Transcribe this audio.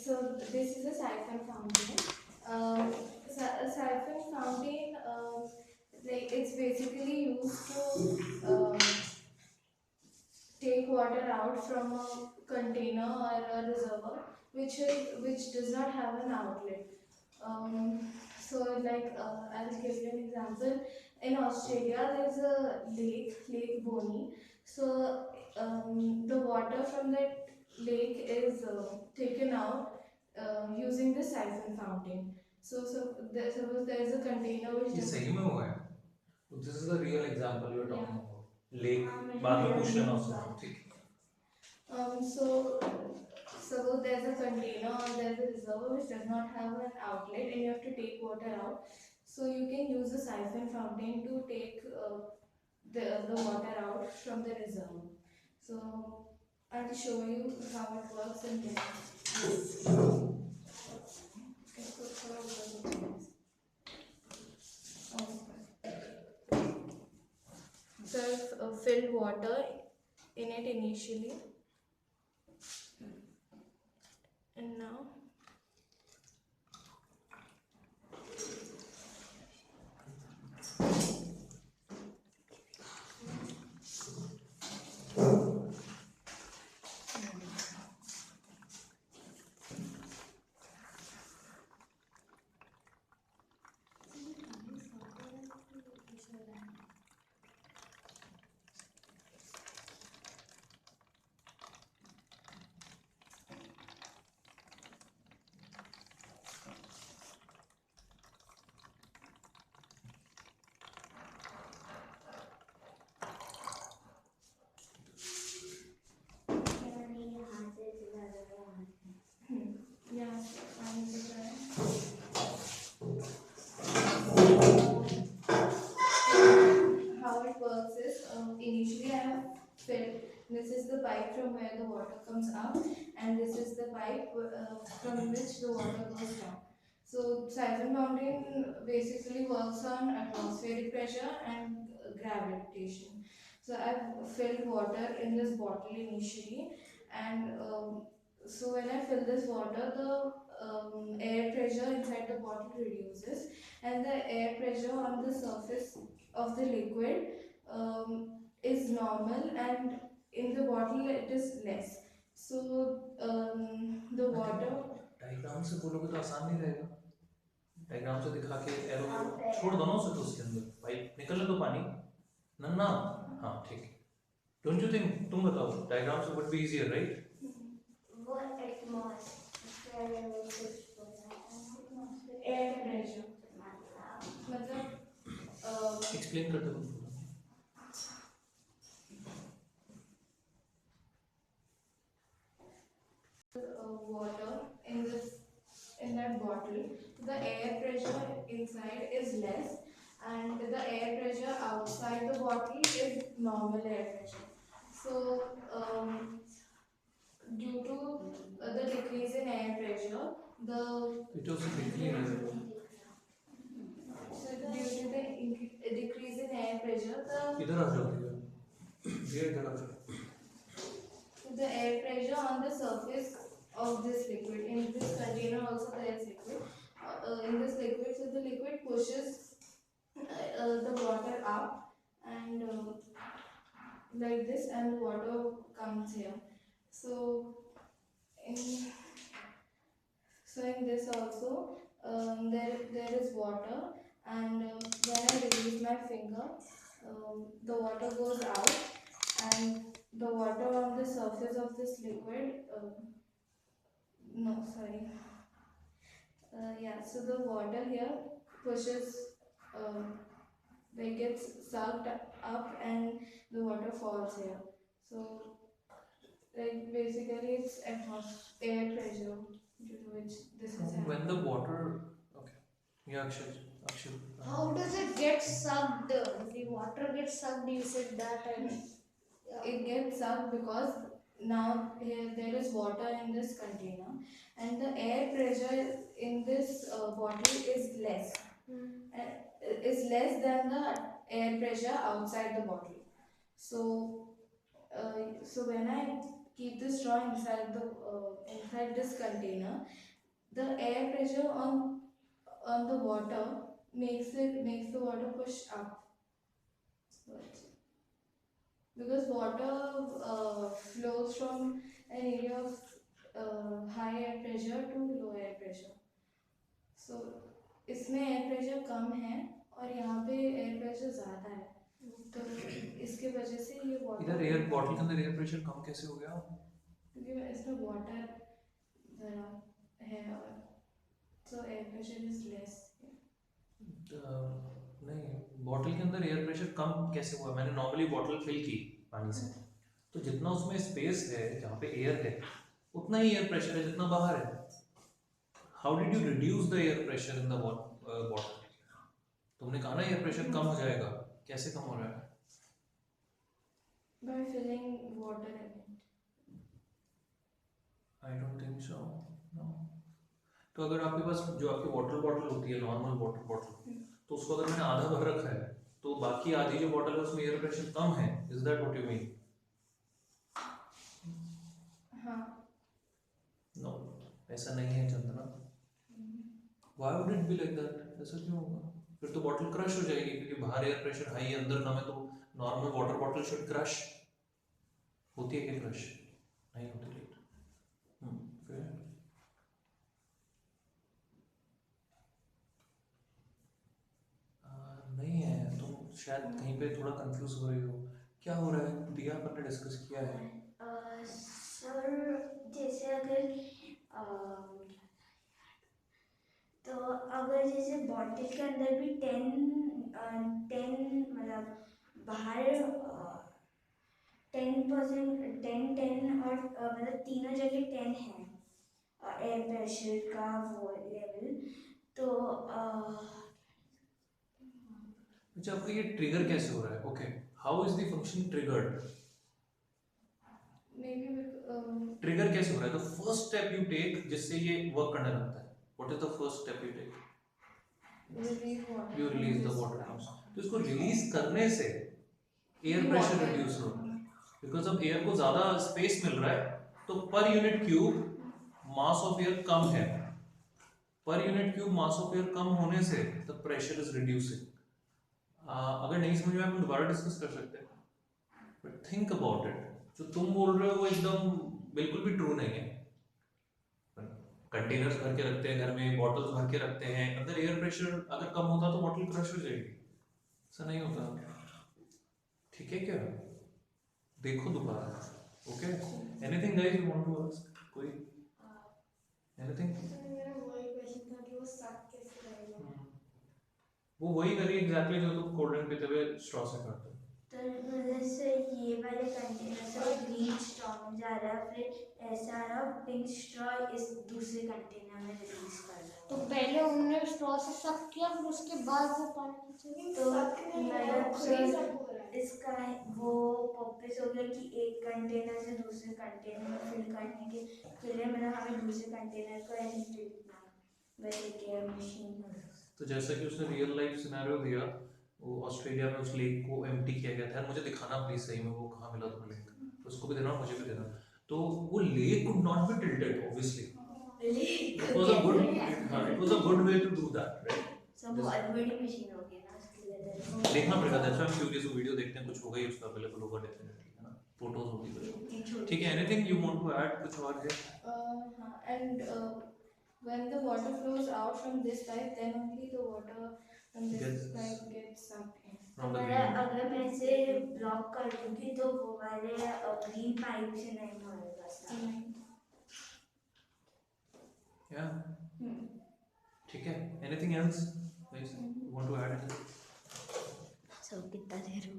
so this is a siphon fountain. A siphon fountain, like it's basically used to take water out from a container or a reservoir which does not have an outlet. So like I'll give you an example. In Australia, there's a Lake Bonny. So the water from that lake is taken out using the siphon fountain. Suppose there's a container which ये does. सही में हुआ है? So this is the real example you are talking Yeah. about. Lake मैंने बाद में real पूछ लेना example. उससे, ठीक है? So suppose there's a container or there's a reservoir which does not have an outlet and you have to take water out. So you can use the siphon fountain to take the water out from the reservoir. So I'll show you how it works in there. So I've filled water in it initially, and now yeah, I'm how it works is initially I have filled. This is the pipe from where the water comes up, and this is the pipe from which the water goes down. So siphon fountain basically works on atmospheric pressure and gravitation. So I've filled water in this bottle initially, and so when I fill this water, the air pressure inside the bottle reduces, and the air pressure on the surface of the liquid is normal, and in the bottle it is less. So the water. Diagram से बोलोगे तो आसान नहीं रहेगा. Diagram से दिखा के arrow छोड़ दो ना उसे, तो उसके अंदर पाइप निकलने दो पानी. नन्ना, हाँ ठीक है. Don't you think? तुम बताओ. Diagrams would be easier, right? Air pressure मतलब Explain कर दो तुम. water in that bottle, the air pressure inside is less, and the air pressure outside the bottle is normal air pressure. So due to the decrease in air pressure, the It was decrease. so due to the decrease in air pressure, इधर आ जाओ इधर. ये इधर आ जाओ. the air pressure on the surface of this liquid, in this container also there is liquid, in this liquid, so the liquid pushes the water up, and like this, and the water comes here. So in this also there is water, and when I release my finger, the water goes out, and the water on the surface of this liquid, no sorry, yeah, so the water here pushes, like gets sucked up, and the water falls here. So like basically it's air pressure due to which this is happening. When the water, okay, yeah, Akshay. How does it get sucked? The water gets sucked, you said that, and It gets sucked because now here there is water in this container, and the air pressure in this bottle is less, is less than the air pressure outside the bottle. So so when I keep the straw inside this container, the air pressure on the water makes the water push up. Because water flows from an area of high air pressure to low air pressure. So इसमें air pressure कम है और यहाँ पे air pressure ज़्यादा है, तो इसके वजह से ये इधर वाटर एयर बॉटल के अंदर एयर प्रेशर कम कैसे हो गया? क्योंकि इसमें वाटर ज़रा है और so air pressure is less. नहीं, बॉटल के अंदर एयर प्रेशर कम कैसे हुआ? मैंने नॉर्मली बॉटल फिल की पानी से, तो जितना उसमें स्पेस है जहाँ पे एयर है उतना ही एयर प्रेशर है जितना बाहर है. How did you reduce the air pressure in the bottle? तुमने कहा ना एयर प्रेशर कम हो जाएगा, कैसे कम हो रहा है? By filling water in it. I don't think so. No. तो अगर आपके पास जो आपकी वाटर बॉटल होती है, नॉर्मल वाटर बॉटल, तो उसको अगर मैंने आधा भर रखा है तो बाकी आधी जो बॉटल है उसमें एयर प्रेशर कम है, is that what you mean? हाँ. नो, ऐसा नहीं है Chandana. Why would it be like that? ऐसा क्यों होगा? फिर तो बॉटल क्रश हो जाएगी, क्योंकि बाहर एयर प्रेशर हाई है, अंदर कम है, तो normal water bottle should crush. होती है क्या क्रश? नहीं होती. फिर नहीं है, तुम शायद कहीं पे थोड़ा कंफ्यूज हो रही हो. क्या हो रहा है? दिया अपन ने डिस्कस किया है. सर जैसे अगर तो अगर जैसे बॉटल के अंदर भी 10 मतलब बाहर 10% 10 और मतलब तीनों जगह 10 है एयर प्रेशर का वो लेवल, तो अच्छा, आपको ये ट्रिगर कैसे हो रहा है? Okay, how is the function triggered? Maybe trigger कैसे हो रहा है? The first step you take जिससे ये वर्क करने लगता है, what is the first step you take? release water. You release the water. तो इसको रिलीज करने से एयर प्रेशर रिड्यूस हो, बिकॉज अब एयर को ज्यादा स्पेस मिल रहा है, तो per unit cube mass of air कम है. Per unit cube mass of air कम होने से द प्रेशर इज रिड्यूसिंग. अगर नहीं समझ में आया, हम दोबारा डिस्कस कर सकते हैं, बट थिंक अबाउट इट. जो तुम बोल रहे हो वो एकदम बिल्कुल भी ट्रू नहीं है. कंटेनर्स भर के रखते हैं घर में, बॉटल्स भर के रखते हैं, अंदर एयर प्रेशर अगर कम होता तो बॉटल क्रश हो जाएगी. ऐसा नहीं होता. ठीक है क्या? देखो दोबारा. Okay, anything guys you want to ask? कोई एनीथिंग? मेरा वही क्वेश्चन था कि वो सक कैसे करेगा. वो वही करिए एग्जैक्टली जो तुम कोल्ड ड्रिंक पीते हुए स्ट्रॉ से करते हो. तो मतलब से ये वाले कंटेनर से ग्रीन स्ट्रॉ में जा रहा है, फिर ऐसा रहा पिंक स्ट्रॉ इस दूसरे कंटेनर में रिलीज कर रहा है. तो पहले उन्होंने स्ट्रॉ से सक किया, फिर उसके बाद वो पानी से तो मतलब इसका वो पर्पस हो गया कि एक कंटेनर से दूसरे कंटेनर में फिल करने के लिए मतलब हमें दूसरे कंटेनर को ऐसे फिल करना वैसे केयर मशीन. तो जैसा कि उसने रियल लाइफ सिनेरियो दिया, वो ऑस्ट्रेलिया में उस लेक को एम्प्टी किया गया था. मुझे दिखाना प्लीज सही में वो कहाँ मिला तुम्हें लेक, तो उसको भी देना और मुझे भी देना. तो वो lake could not be tilted obviously. It was a good, it was a good way to do that, right? सब बहुत बड़ी मशीन होगी ना उसके लिए. देखना पड़ेगा. That's why I am curious. वो वीडियो देखते हैं, कुछ होगा ही उसका अवेलेबल होगा डेफिनेटली, है ना? फोटोज होगी कुछ. ठीक है, anything you want to add? कुछ और है? हाँ, and when the water flows out from this pipe, then only the water from this pipe gets sucked in. From the green. अगर मैं इसे ब्लॉक कर दूंगी तो वो वाले ग्रीन पाइप से नहीं होएगा. या ठीक है. Anything else guys you want to add? So कितना देर हुआ?